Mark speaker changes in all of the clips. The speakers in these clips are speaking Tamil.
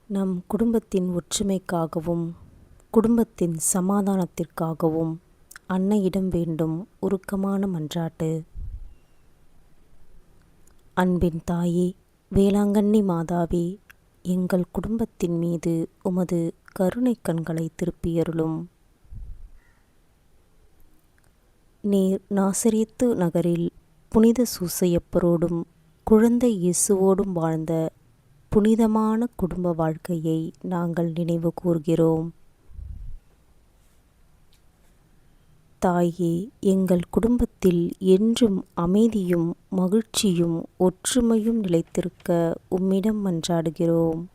Speaker 1: நம் குடும்பத்தின் ஒற்றுமைக்காகவும் குடும்பத்தின் சமாதானத்திற்காகவும் அன்னையிடம் வேண்டும் உருக்கமான மன்றாட்டு. அன்பின் தாயே, வேளாங்கண்ணி மாதாவே, எங்கள் குடும்பத்தின் மீது உமது கருணை கண்களை திருப்பியருளும். நீர் நாசரேத்து நகரில் புனித சூசையப்பரோடும் குழந்தை இயேசுவோடும் வாழ்ந்த புனிதமான குடும்ப வாழ்க்கையை நாங்கள் நினைவு கூர்கிறோம். தாயே, எங்கள் குடும்பத்தில் என்றும் அமைதியும் மகிழ்ச்சியும் ஒற்றுமையும் நிலைத்திருக்க உம்மிடம் மன்றாடுகிறோம்.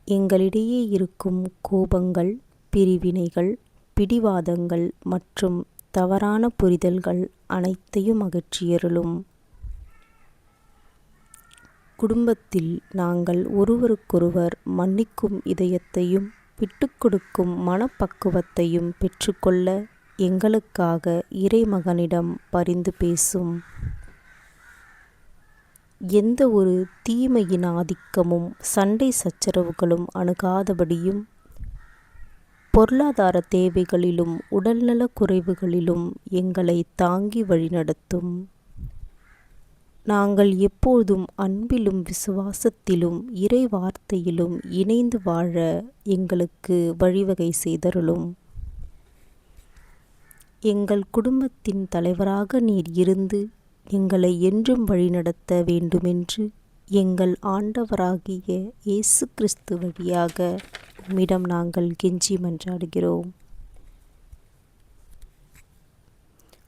Speaker 1: எங்களிடையே இருக்கும் கோபங்கள், பிரிவினைகள், பிடிவாதங்கள் மற்றும் தவறான புரிதல்கள் அனைத்தையும் அகற்றியருளும். குடும்பத்தில் நாங்கள் ஒருவருக்கொருவர் மன்னிக்கும் இதயத்தையும் விட்டுக்கொடுக்கும் மனப்பக்குவத்தையும் பெற்றுக்கொள்ள எங்களுக்காக இறைமகனிடம் பரிந்து பேசும். எந்த ஒரு தீமையின் ஆதிக்கமும் சண்டை சச்சரவுகளும் அணுகாதபடியும் பொருளாதார தேவைகளிலும் உடல்நல குறைவுகளிலும் எங்களை தாங்கி வழிநடத்தும். நாங்கள் எப்போதும் அன்பிலும் விசுவாசத்திலும் இறை வார்த்தையிலும் இணைந்து வாழ எங்களுக்கு வழிவகை செய்தருளும். எங்கள் குடும்பத்தின் தலைவராக நீர் இருந்து எங்களை என்றும் வழிநடத்த வேண்டுமென்று எங்கள் ஆண்டவராகிய இயேசு கிறிஸ்து வழியாக உம்மிடம் நாங்கள் கெஞ்சி மன்றாடுகிறோம்.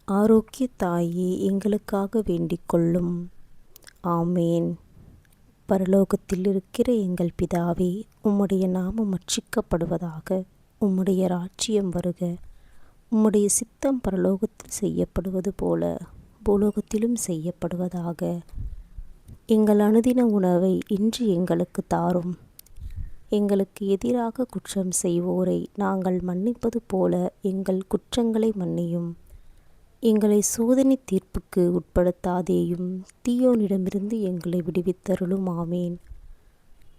Speaker 1: ஆரோக்கிய தாயே, எங்களுக்காக வேண்டிக் கொள்ளும். ஆமேன். பரலோகத்தில் இருக்கிற எங்கள் பிதாவே, உம்முடைய நாமம் அர்ச்சிக்கப்படுவதாக. உம்முடைய ராஜ்யம் வருக. உம்முடைய சித்தம் பரலோகத்தில் செய்யப்படுவது போல பூலோகத்திலும் செய்யப்படுவதாக. எங்கள் அனுதின உணவை இன்று எங்களுக்கு தாரும். எங்களுக்கு எதிராக குற்றம் செய்வோரை நாங்கள் மன்னிப்பது போல எங்கள் குற்றங்களை மன்னியும். எங்களை சோதனை தீர்ப்புக்கு உட்படுத்தாதேயும், தீயோனிடமிருந்து எங்களை விடுவித்தருளும். ஆமேன்.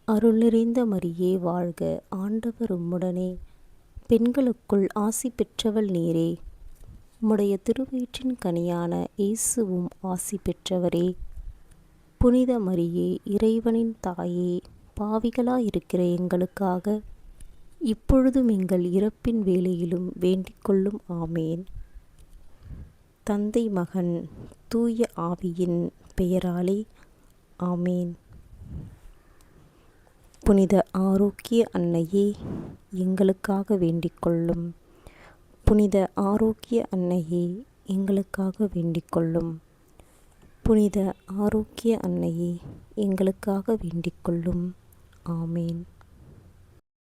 Speaker 1: அருள் நிறைந்த மரியே வாழ்க, ஆண்டவர் உம்முடனே, பெண்களுக்குள் ஆசி பெற்றவள் நீரே. உம்முடைய திருவயிற்றின் கனியான இயேசுவும் ஆசி பெற்றவரே. புனித மரியே, இறைவனின் தாயே, பாவிகளாயிருக்கிற எங்களுக்காக இப்பொழுதும் எங்கள் இறப்பின் வேளையிலும் வேண்டிக் கொள்ளும். ஆமேன். தந்தை, மகன், தூய ஆவியின் பெயராலே ஆமேன். புனித ஆரோக்கிய அன்னையே, எங்களுக்காக வேண்டிக் கொள்ளும். புனித ஆரோக்கிய அன்னையே, எங்களுக்காக வேண்டிக் கொள்ளும். புனித ஆரோக்கிய அன்னையே, எங்களுக்காக வேண்டிக் கொள்ளும். ஆமேன்.